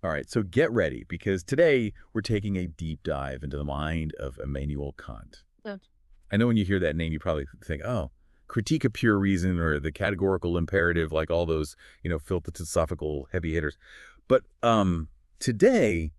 All right, so get ready because today we're taking a deep dive into the mind of Immanuel Kant. Yeah. I know when you hear that name, you probably think, oh, critique of pure reason or the categorical imperative, like all those, philosophical heavy hitters. But today,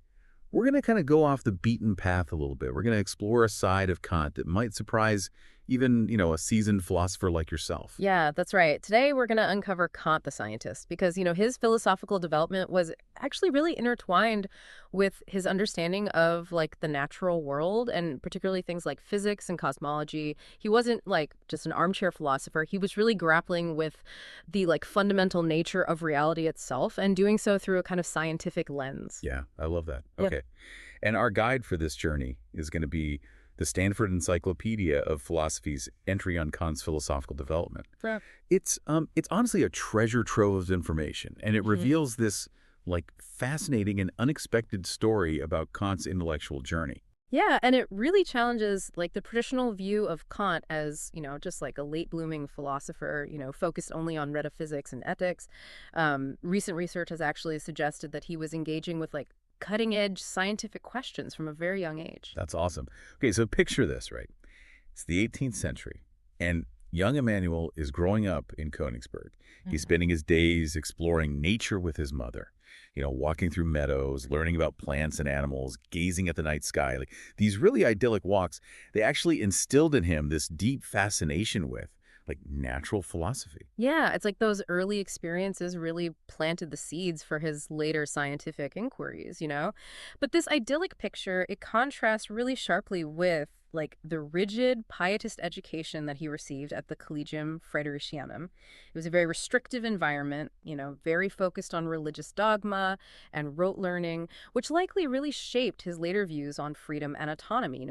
we're going to kind of go off the beaten path a little bit. We're going to explore a side of Kant that might surprise even, a seasoned philosopher like yourself. Yeah, that's right. Today we're going to uncover Kant the scientist because, his philosophical development was actually really intertwined with his understanding of like the natural world and particularly things like physics and cosmology. He wasn't like just an armchair philosopher. He was really grappling with the like fundamental nature of reality itself and doing so through a kind of scientific lens. Yeah, I love that. Yeah. Okay. And our guide for this journey is going to be the Stanford Encyclopedia of Philosophy's entry on Kant's philosophical development. Right. It's honestly a treasure trove of information, and it reveals this like fascinating and unexpected story about Kant's intellectual journey. Yeah, and it really challenges like the traditional view of Kant as, just like a late blooming philosopher, focused only on metaphysics and ethics. Recent research has actually suggested that he was engaging with like cutting edge scientific questions from a very young age. That's awesome. Okay, so picture this, right? It's the 18th century, and young Emmanuel is growing up in Königsberg. He's Mhm. spending his days exploring nature with his mother, walking through meadows, learning about plants and animals, gazing at the night sky. Like these really idyllic walks, they actually instilled in him this deep fascination with like natural philosophy. Yeah, it's like those early experiences really planted the seeds for his later scientific inquiries. But this idyllic picture, it contrasts really sharply with like the rigid pietist education that he received at the Collegium Fridericianum. It was a very restrictive environment, very focused on religious dogma and rote learning, which likely really shaped his later views on freedom and autonomy,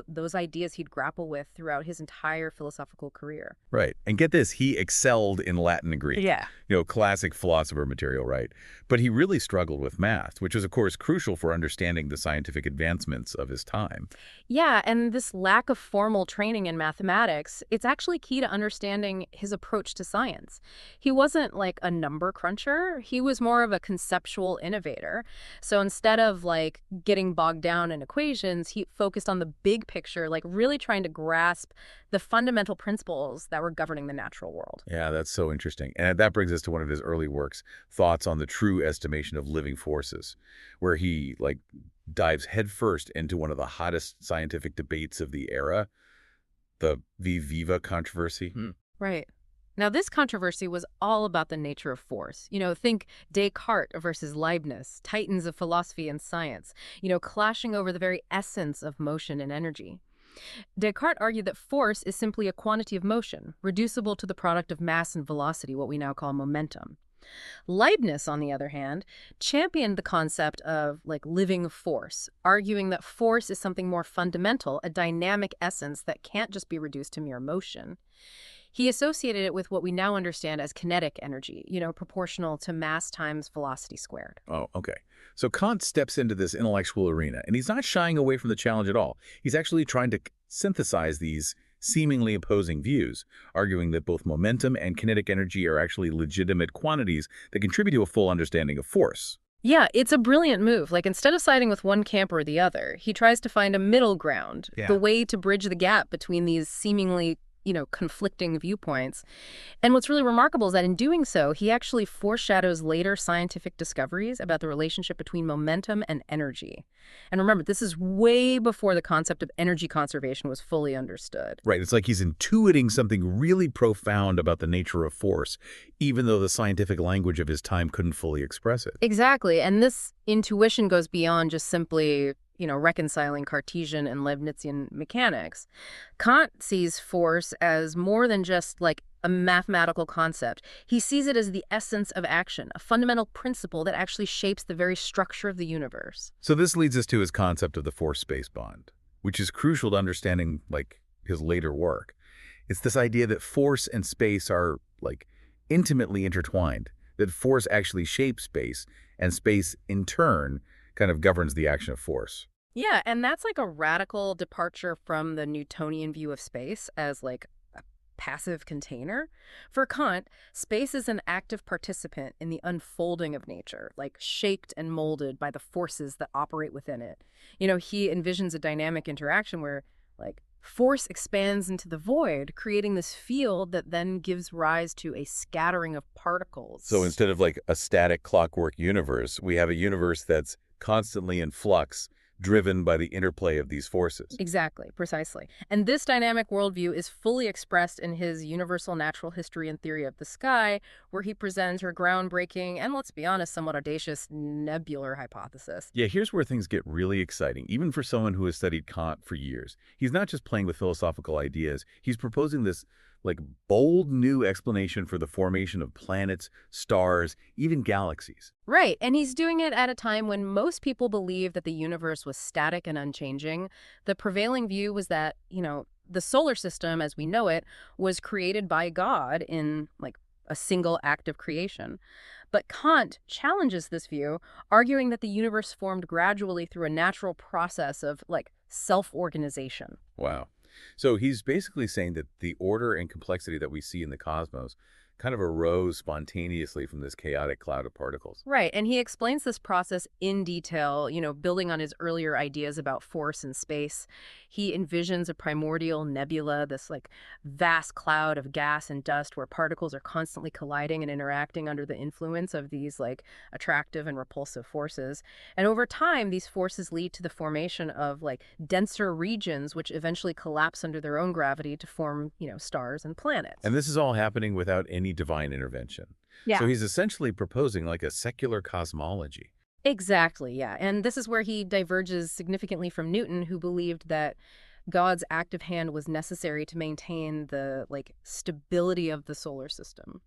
those ideas he'd grapple with throughout his entire philosophical career. Right. And get this, he excelled in Latin and Greek. Yeah. Classic philosopher material, right? But he really struggled with math, which was, of course, crucial for understanding the scientific advancements of his time. Yeah, and this lack of formal training in mathematics, it's actually key to understanding his approach to science. He wasn't like a number cruncher, he was more of a conceptual innovator. So instead of like getting bogged down in equations, he focused on the big picture, like really trying to grasp the fundamental principles that were governing the natural world. Yeah, that's so interesting. And that brings us to one of his early works, Thoughts on the True Estimation of Living Forces, where he like dives headfirst into one of the hottest scientific debates of the era, the Viva controversy. Right. Now, this controversy was all about the nature of force. Think Descartes versus Leibniz, titans of philosophy and science, clashing over the very essence of motion and energy. Descartes argued that force is simply a quantity of motion, reducible to the product of mass and velocity, what we now call momentum. Leibniz, on the other hand, championed the concept of like living force, arguing that force is something more fundamental, a dynamic essence that can't just be reduced to mere motion. He associated it with what we now understand as kinetic energy, proportional to mass times velocity squared. Oh, okay. So Kant steps into this intellectual arena, and he's not shying away from the challenge at all. He's actually trying to synthesize these seemingly opposing views, arguing that both momentum and kinetic energy are actually legitimate quantities that contribute to a full understanding of force. Yeah, it's a brilliant move. Like instead of siding with one camp or the other, he tries to find a middle ground, the Yeah. way to bridge the gap between these seemingly conflicting viewpoints. And what's really remarkable is that in doing so, he actually foreshadows later scientific discoveries about the relationship between momentum and energy. And remember, this is way before the concept of energy conservation was fully understood. Right. It's like he's intuiting something really profound about the nature of force, even though the scientific language of his time couldn't fully express it. Exactly. And this intuition goes beyond just simply reconciling Cartesian and Leibnizian mechanics. Kant sees force as more than just like a mathematical concept. He sees it as the essence of action, a fundamental principle that actually shapes the very structure of the universe. So this leads us to his concept of the force-space bond, which is crucial to understanding like his later work. It's this idea that force and space are like intimately intertwined, that force actually shapes space, and space in turn kind of governs the action of force. Yeah, and that's like a radical departure from the Newtonian view of space as like a passive container. For Kant, space is an active participant in the unfolding of nature, like shaped and molded by the forces that operate within it. He envisions a dynamic interaction where, like, force expands into the void, creating this field that then gives rise to a scattering of So particles. instead of like a static clockwork universe, we have a universe that's constantly in flux, driven by the interplay of these forces. Exactly, precisely. And this dynamic worldview is fully expressed in his Universal Natural History and Theory of the Sky, where he presents her groundbreaking and, let's be honest, somewhat audacious nebular hypothesis. Yeah, here's where things get really exciting, even for someone who has studied Kant for years. He's not just playing with philosophical ideas, he's proposing this like bold new explanation for the formation of planets, stars, even galaxies. Right, and he's doing it at a time when most people believe that the universe was static and unchanging. The prevailing view was that, the solar system as we know it was created by God in like a single act of creation. But Kant challenges this view, arguing that the universe formed gradually through a natural process of like self-organization. Wow. So he's basically saying that the order and complexity that we see in the cosmos kind of arose spontaneously from this chaotic cloud of particles. Right, and he explains this process in detail, building on his earlier ideas about force and space. He envisions a primordial nebula, this like vast cloud of gas and dust where particles are constantly colliding and interacting under the influence of these like attractive and repulsive forces. And over time, these forces lead to the formation of like denser regions which eventually collapse under their own gravity to form, stars and planets. And this is all happening without any divine intervention. So Yeah. he's essentially proposing like a secular cosmology. Exactly, yeah. And this is where he diverges significantly from Newton, who believed that God's active hand was necessary to maintain the like stability of the solar system.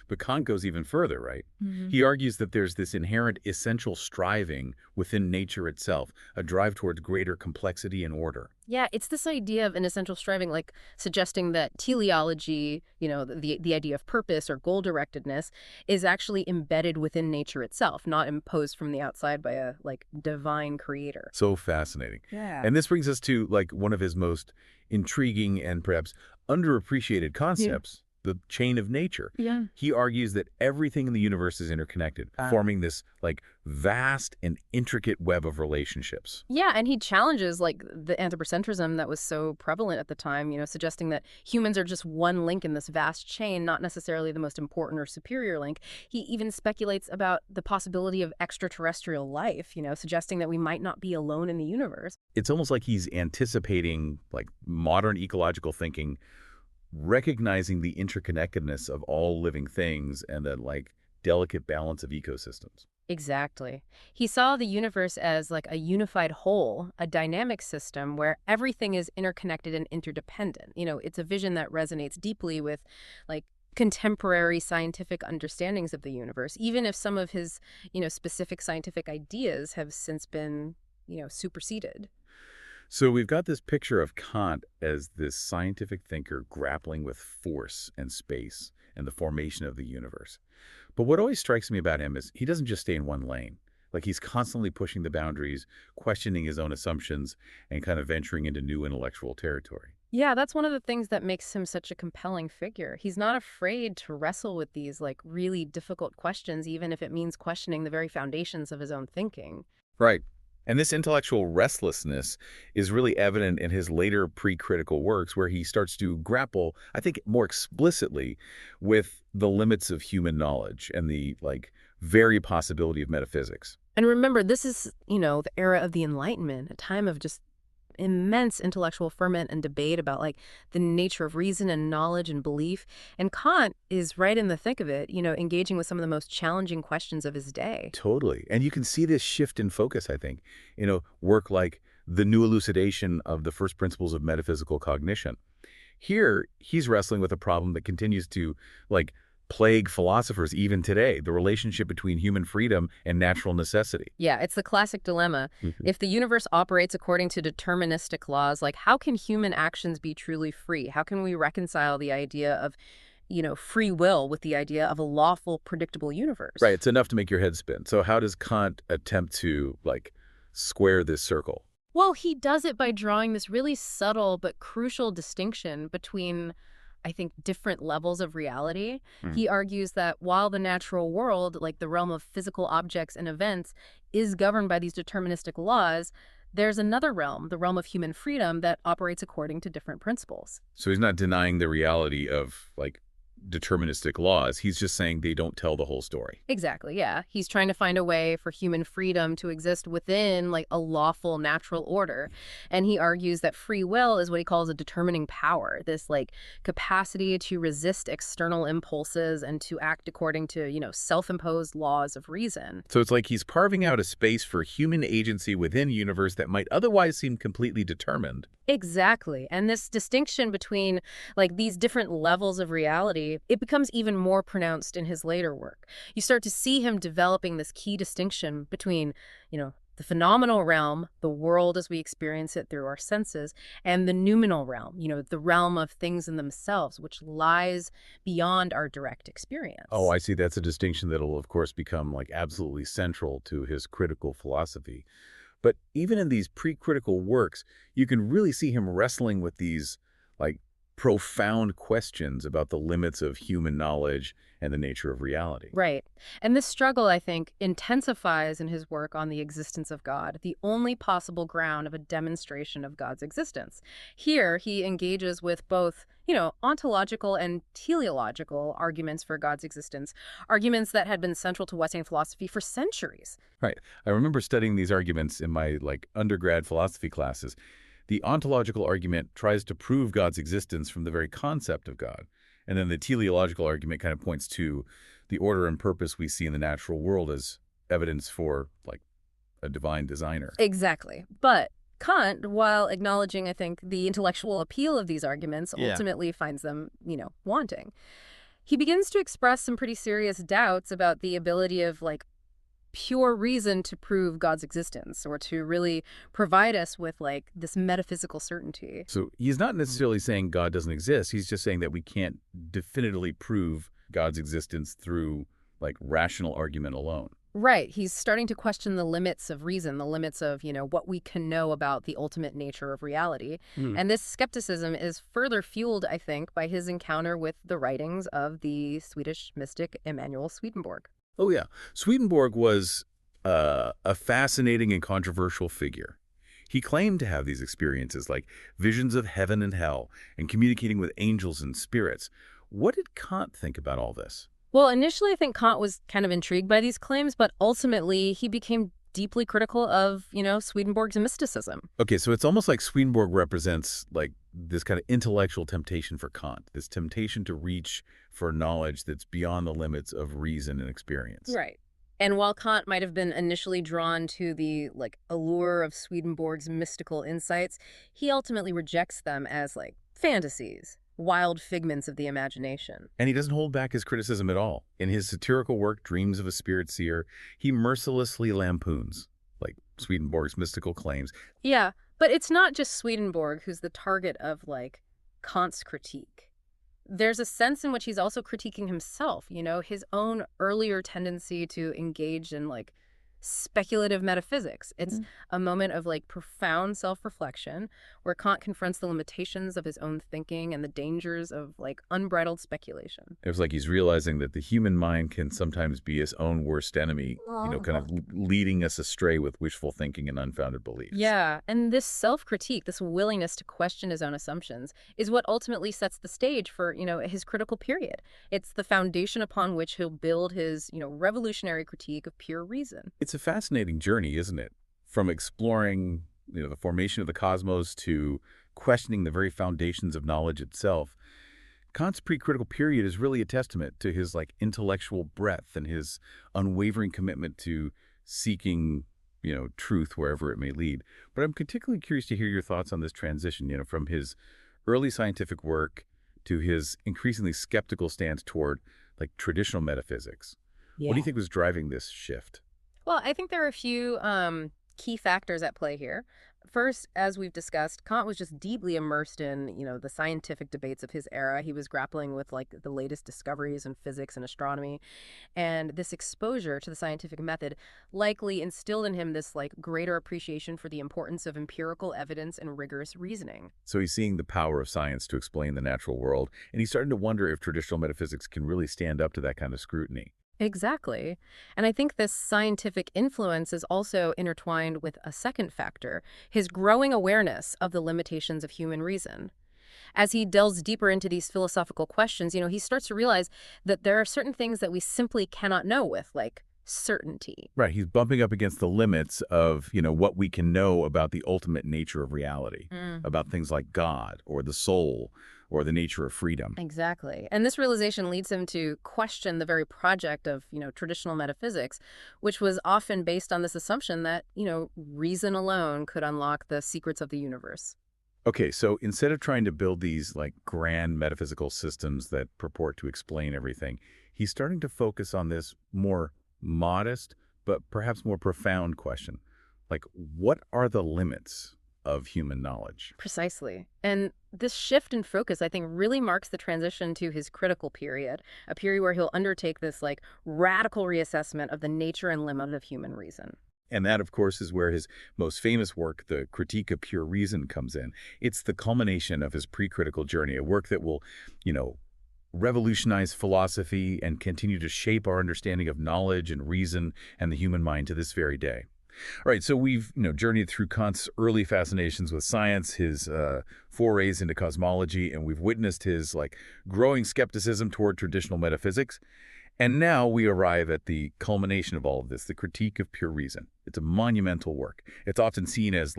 But Kant goes even further, right? hmm He argues that there's this inherent essential striving within nature itself, a drive towards greater complexity and order. Yeah, it's this idea of an essential striving, like suggesting that teleology, the idea of purpose or goal directedness, is actually embedded within nature itself, not imposed from the outside by a like divine creator. So fascinating. Yeah. And this brings us to like one of his most intriguing and perhaps underappreciated Yeah. concepts, the chain of nature. Yeah. He argues that everything in the universe is interconnected, forming this like vast and intricate web of relationships. Yeah, and he challenges like the anthropocentrism that was so prevalent at the time, suggesting that humans are just one link in this vast chain, not necessarily the most important or superior link. He even speculates about the possibility of extraterrestrial life, suggesting that we might not be alone in the universe. It's almost like he's anticipating like modern ecological thinking, recognizing the interconnectedness of all living things and that like delicate balance of ecosystems. Exactly. He saw the universe as like a unified whole, a dynamic system where everything is interconnected and interdependent. It's a vision that resonates deeply with like contemporary scientific understandings of the universe, even if some of his, specific scientific ideas have since been, superseded. So we've got this picture of Kant as this scientific thinker grappling with force and space and the formation of the universe. But what always strikes me about him is he doesn't just stay in one lane. Like he's constantly pushing the boundaries, questioning his own assumptions, and kind of venturing into new intellectual territory. Yeah, that's one of the things that makes him such a compelling figure. He's not afraid to wrestle with these like really difficult questions, even if it means questioning the very foundations of his own thinking. Right. And this intellectual restlessness is really evident in his later pre-critical works where he starts to grapple, I think, more explicitly with the limits of human knowledge and the, like, very possibility of metaphysics. And remember, this is, the era of the Enlightenment, a time of just immense intellectual ferment and debate about like the nature of reason and knowledge and belief. And Kant is right in the thick of it, engaging with some of the most challenging questions of his day. Totally. And you can see this shift in focus, I think, work like the new elucidation of the first principles of metaphysical cognition. Here, he's wrestling with a problem that continues to, like, plague philosophers even today, the relationship between human freedom and natural necessity. Yeah, it's the classic dilemma. Mhm. If the universe operates according to deterministic laws, like how can human actions be truly free? How can we reconcile the idea of, free will with the idea of a lawful, predictable universe? Right, it's enough to make your head spin. So how does Kant attempt to, like, square this circle? Well, he does it by drawing this really subtle but crucial distinction between I think, different levels of reality. Mhm. He argues that while the natural world, like the realm of physical objects and events, is governed by these deterministic laws, there's another realm, the realm of human freedom, that operates according to different principles. So he's not denying the reality of, like, deterministic laws. He's just saying they don't tell the whole story. Exactly, yeah. He's trying to find a way for human freedom to exist within like a lawful natural order. And he argues that free will is what he calls a determining power, this like capacity to resist external impulses and to act according to, self-imposed laws of reason. So it's like he's carving out a space for human agency within a universe that might otherwise seem completely determined. Exactly. And this distinction between like these different levels of reality, it becomes even more pronounced in his later work. You start to see him developing this key distinction between, the phenomenal realm, the world as we experience it through our senses, and the noumenal realm, the realm of things in themselves, which lies beyond our direct Oh, experience. I see. That's a distinction that'll, of course, become like absolutely central to his critical philosophy. But even in these pre-critical works, you can really see him wrestling with these, like, profound questions about the limits of human knowledge and the nature of reality. Right. And this struggle, I think, intensifies in his work on the existence of God, the only possible ground of a demonstration of God's existence. Here, he engages with both, ontological and teleological arguments for God's existence, arguments that had been central to Western philosophy for centuries. Right. I remember studying these arguments in my, like, undergrad philosophy classes. The ontological argument tries to prove God's existence from the very concept of God. And then the teleological argument kind of points to the order and purpose we see in the natural world as evidence for, like, a divine designer. Exactly. But Kant, while acknowledging, I think, the intellectual appeal of these arguments, Yeah. ultimately finds them, wanting. He begins to express some pretty serious doubts about the ability of, like, pure reason to prove God's existence or to really provide us with, like, this metaphysical certainty. So he's not necessarily saying God doesn't exist. He's just saying that we can't definitively prove God's existence through, like, rational argument alone. Right. He's starting to question the limits of reason, the limits of, what we can know about the ultimate nature of reality. Hmm. And this skepticism is further fueled, I think, by his encounter with the writings of the Swedish mystic Emanuel Swedenborg. Oh, yeah. Swedenborg was a fascinating and controversial figure. He claimed to have these experiences like visions of heaven and hell and communicating with angels and spirits. What did Kant think about all this? Well, initially, I think Kant was kind of intrigued by these claims, but ultimately he became deeply critical of, Swedenborg's mysticism. Okay, so it's almost like Swedenborg represents like this kind of intellectual temptation for Kant, this temptation to reach for knowledge that's beyond the limits of reason and experience. Right. And while Kant might have been initially drawn to the like allure of Swedenborg's mystical insights, he ultimately rejects them as like fantasies, wild figments of the imagination. And he doesn't hold back his criticism at all. In his satirical work, Dreams of a Spirit Seer, he mercilessly lampoons, like, Swedenborg's mystical claims. Yeah, but it's not just Swedenborg who's the target of like Kant's critique. There's a sense in which he's also critiquing himself, his own earlier tendency to engage in like speculative metaphysics. It's a moment of like profound self-reflection where Kant confronts the limitations of his own thinking and the dangers of like unbridled speculation. It was like he's realizing that the human mind can sometimes be its own worst enemy, kind of leading us astray with wishful thinking and unfounded beliefs. Yeah, and this self-critique, this willingness to question his own assumptions is what ultimately sets the stage for, his critical period. It's the foundation upon which he'll build his, revolutionary critique of pure reason. It's a fascinating journey, isn't it? From exploring, the formation of the cosmos to questioning the very foundations of knowledge itself. Kant's pre-critical period is really a testament to his like intellectual breadth and his unwavering commitment to seeking, truth wherever it may lead. But I'm particularly curious to hear your thoughts on this transition, from his early scientific work to his increasingly skeptical stance toward like traditional metaphysics. What do you think was driving this shift? Well, I think there are a few key factors at play here. First, as we've discussed, Kant was just deeply immersed in, the scientific debates of his era. He was grappling with like the latest discoveries in physics and astronomy, and this exposure to the scientific method likely instilled in him this like greater appreciation for the importance of empirical evidence and rigorous reasoning. So he's seeing the power of science to explain the natural world, and he's starting to wonder if traditional metaphysics can really stand up to that kind of scrutiny. Exactly. And I think this scientific influence is also intertwined with a second factor, his growing awareness of the limitations of human reason. As he delves deeper into these philosophical questions, he starts to realize that there are certain things that we simply cannot know with, like certainty. Right, he's bumping up against the limits of, what we can know about the ultimate nature of reality, about things like God or the soul or the nature of freedom. Exactly. And this realization leads him to question the very project of, traditional metaphysics, which was often based on this assumption that, reason alone could unlock the secrets of the universe. Okay, so instead of trying to build these like grand metaphysical systems that purport to explain everything, he's starting to focus on this more modest, but perhaps more profound question. Like, what are the limits of human knowledge? Precisely. And this shift in focus, I think, really marks the transition to his critical period, a period where he'll undertake this like radical reassessment of the nature and limit of human reason. And that, of course, is where his most famous work, The Critique of Pure Reason, comes in. It's the culmination of his pre-critical journey, a work that will, you know, revolutionize philosophy and continue to shape our understanding of knowledge and reason and the human mind to this very day. All right, so we've journeyed through Kant's early fascinations with science, his forays into cosmology, and we've witnessed his growing skepticism toward traditional metaphysics. And now we arrive at the culmination of all of this, the Critique of Pure Reason. It's a monumental work. It's often seen as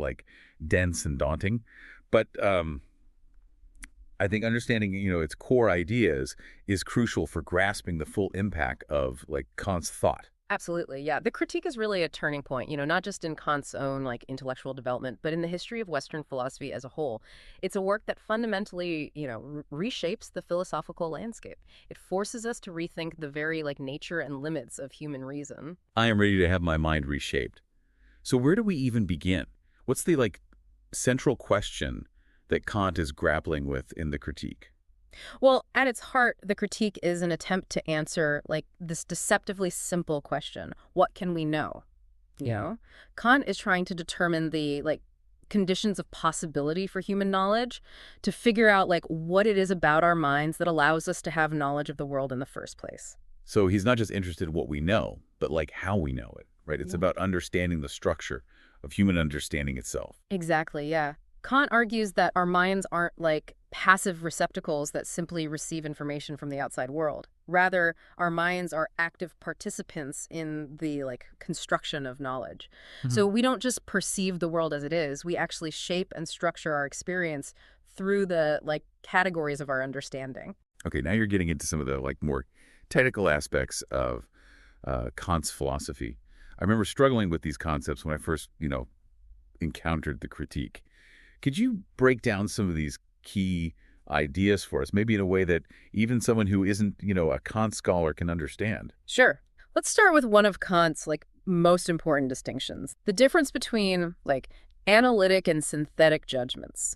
dense and daunting, but I think understanding its core ideas is crucial for grasping the full impact of Kant's thought. Absolutely. Yeah. The critique is really a turning point, not just in Kant's own intellectual development, but in the history of Western philosophy as a whole. It's a work that fundamentally, reshapes the philosophical landscape. It forces us to rethink the very nature and limits of human reason. I am ready to have my mind reshaped. So where do we even begin? What's the central question that Kant is grappling with in the critique? Well, at its heart, the critique is an attempt to answer this deceptively simple question. What can we know? You know, Kant is trying to determine the conditions of possibility for human knowledge, to figure out what it is about our minds that allows us to have knowledge of the world in the first place. So he's not just interested in what we know, but how we know it, right? It's Yeah. about understanding the structure of human understanding itself. Exactly, yeah. Kant argues that our minds aren't passive receptacles that simply receive information from the outside world. Rather, our minds are active participants in the construction of knowledge. So we don't just perceive the world as it is, we actually shape and structure our experience through the categories of our understanding. Okay, now you're getting into some of the more technical aspects of Kant's philosophy. I remember struggling with these concepts when I first, encountered the critique. Could you break down some of these key ideas for us, maybe in a way that even someone who isn't, a Kant scholar can understand? Sure. Let's start with one of Kant's most important distinctions, the difference between analytic and synthetic judgments.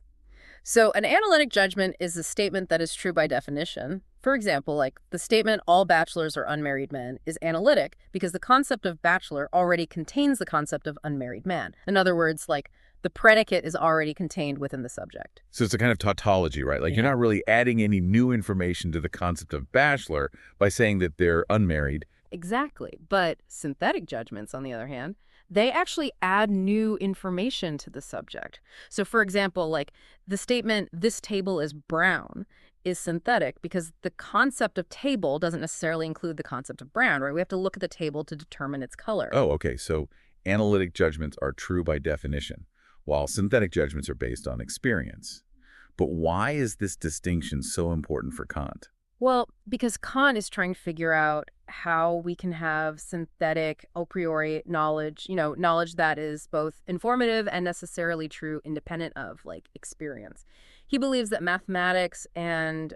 So an analytic judgment is a statement that is true by definition. For example, the statement all bachelors are unmarried men is analytic because the concept of bachelor already contains the concept of unmarried man. In other words, the predicate is already contained within the subject. So it's a kind of tautology, right? Yeah. You're not really adding any new information to the concept of bachelor by saying that they're unmarried. Exactly. But synthetic judgments, on the other hand, they actually add new information to the subject. So for example, the statement, this table is brown, is synthetic because the concept of table doesn't necessarily include the concept of brown, right? We have to look at the table to determine its color. Oh, okay. So analytic judgments are true by definition, while synthetic judgments are based on experience. But why is this distinction so important for Kant? Well, because Kant is trying to figure out how we can have synthetic a priori knowledge, knowledge that is both informative and necessarily true independent of experience. He believes that mathematics and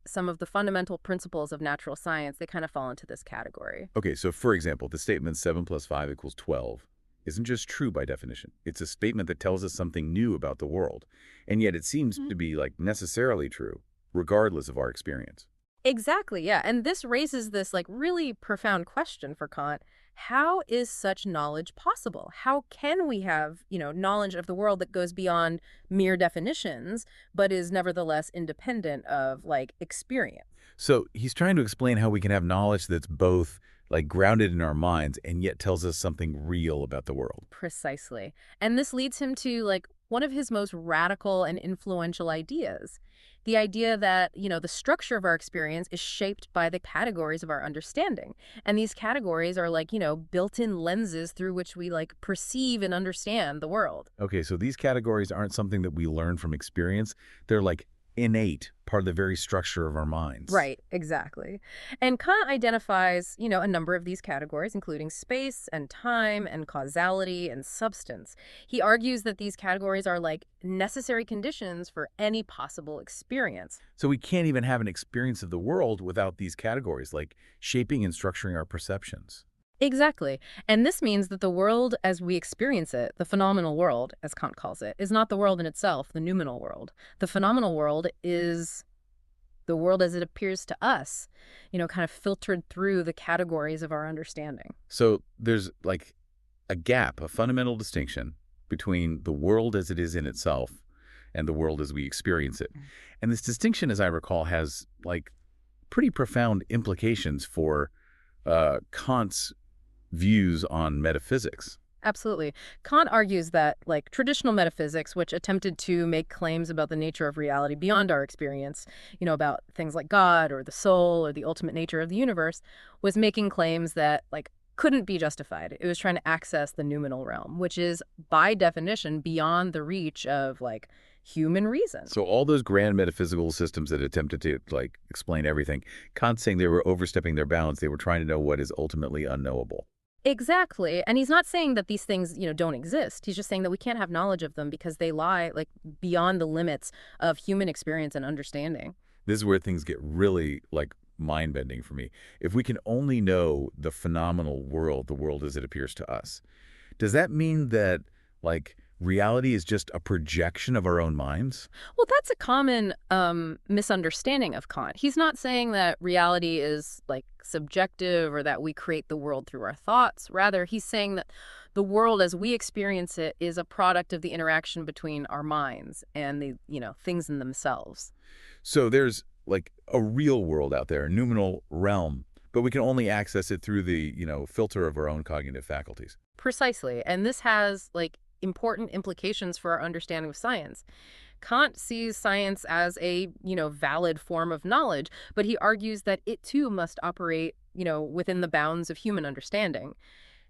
some of the fundamental principles of natural science, they kind of fall into this category. Okay, so for example, the statement 7 plus 5 equals 12, isn't just true by definition. It's a statement that tells us something new about the world. And yet it seems Mhm. to be like necessarily true, regardless of our experience. Exactly, yeah. And this raises this like really profound question for Kant. How is such knowledge possible? How can we have, knowledge of the world that goes beyond mere definitions, but is nevertheless independent of like experience? So he's trying to explain how we can have knowledge that's both like grounded in our minds and yet tells us something real about the world. Precisely. And this leads him to like one of his most radical and influential ideas. The idea that, the structure of our experience is shaped by the categories of our understanding. And these categories are like, built-in lenses through which we like perceive and understand the world. Okay, so these categories aren't something that we learn from experience. They're like innate, part of the very structure of our minds. Right, exactly. And Kant identifies, a number of these categories, including space and time and causality and substance. He argues that these categories are like necessary conditions for any possible experience. So we can't even have an experience of the world without these categories, like shaping and structuring our perceptions. Exactly. And this means that the world as we experience it, the phenomenal world, as Kant calls it, is not the world in itself, the noumenal world. The phenomenal world is the world as it appears to us, kind of filtered through the categories of our understanding. So there's like a gap, a fundamental distinction between the world as it is in itself and the world as we experience it. And this distinction, as I recall, has like pretty profound implications for Kant's views on metaphysics. Absolutely. Kant argues that, like, traditional metaphysics, which attempted to make claims about the nature of reality beyond our experience, about things like God or the soul or the ultimate nature of the universe, was making claims that, like, couldn't be justified. It was trying to access the noumenal realm, which is, by definition, beyond the reach of, like, human reason. So all those grand metaphysical systems that attempted to like explain everything, Kant's saying they were overstepping their bounds. They were trying to know what is ultimately unknowable. Exactly. And he's not saying that these things, don't exist. He's just saying that we can't have knowledge of them because they lie like beyond the limits of human experience and understanding. This is where things get really like mind-bending for me. If we can only know the phenomenal world, the world as it appears to us, does that mean that like reality is just a projection of our own minds? Well, that's a common misunderstanding of Kant. He's not saying that reality is like subjective or that we create the world through our thoughts. Rather, he's saying that the world as we experience it is a product of the interaction between our minds and the, things in themselves. So there's like a real world out there, a noumenal realm, but we can only access it through the, filter of our own cognitive faculties. Precisely. And this has like important implications for our understanding of science. Kant sees science as a, valid form of knowledge, but he argues that it too must operate, within the bounds of human understanding.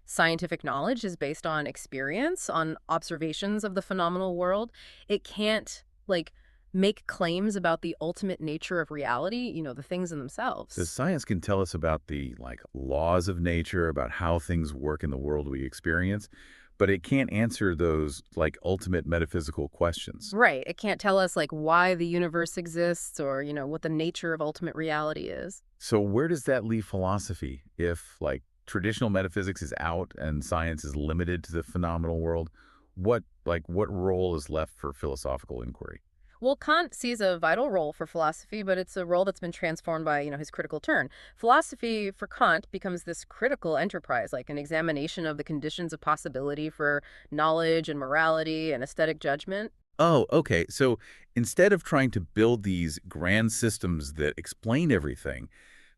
Scientific knowledge is based on experience, on observations of the phenomenal world. It can't, like, make claims about the ultimate nature of reality, the things in So themselves. science can tell us about the like laws of nature, about how things work in the world we experience, but it can't answer those like ultimate metaphysical questions. Right. It can't tell us, like, why the universe exists or, what the nature of ultimate reality is. So where does that leave philosophy if like traditional metaphysics is out and science is limited to the phenomenal world? What role is left for philosophical inquiry? Well, Kant sees a vital role for philosophy, but it's a role that's been transformed by, his critical turn. Philosophy for Kant becomes this critical enterprise, like an examination of the conditions of possibility for knowledge and morality and aesthetic judgment. Oh, okay. So instead of trying to build these grand systems that explain everything,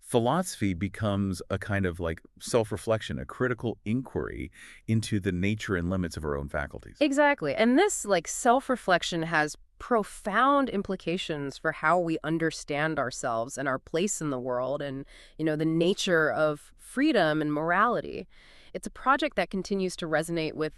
philosophy becomes a kind of like self-reflection, a critical inquiry into the nature and limits of our own faculties. Exactly. And this, like, self-reflection has profound implications for how we understand ourselves and our place in the world and, the nature of freedom and morality. It's a project that continues to resonate with,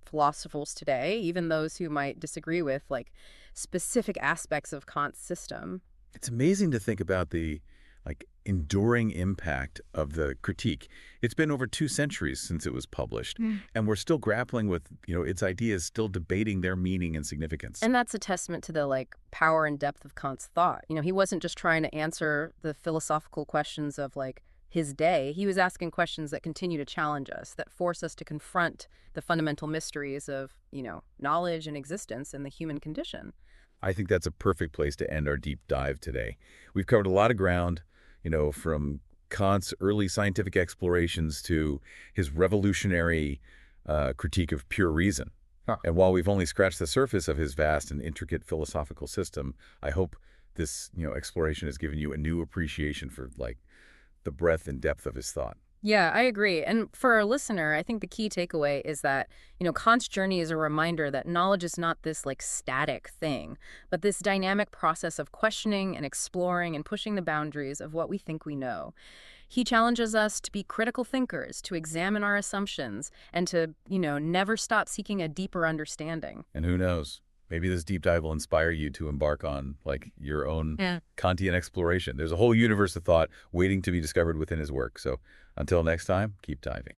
philosophers today, even those who might disagree with, like, specific aspects of Kant's system. It's amazing to think about the like enduring impact of the critique. It's been over 2 centuries since it was published, and we're still grappling with, its ideas, still debating their meaning and significance. And that's a testament to the like power and depth of Kant's thought. He wasn't just trying to answer the philosophical questions of like his day, he was asking questions that continue to challenge us, that force us to confront the fundamental mysteries of, knowledge and existence and the human condition. I think that's a perfect place to end our deep dive today. We've covered a lot of ground, from Kant's early scientific explorations to his revolutionary critique of pure reason. Huh. And while we've only scratched the surface of his vast and intricate philosophical system, I hope this, exploration has given you a new appreciation for, like, the breadth and depth of his thought. Yeah, I agree. And for our listener, I think the key takeaway is that, Kant's journey is a reminder that knowledge is not this like static thing, but this dynamic process of questioning and exploring and pushing the boundaries of what we think we know. He challenges us to be critical thinkers, to examine our assumptions, and to, never stop seeking a deeper understanding. And who knows? Maybe this deep dive will inspire you to embark on, like, your own Kantian exploration. There's a whole universe of thought waiting to be discovered within his work. So until next time, keep diving.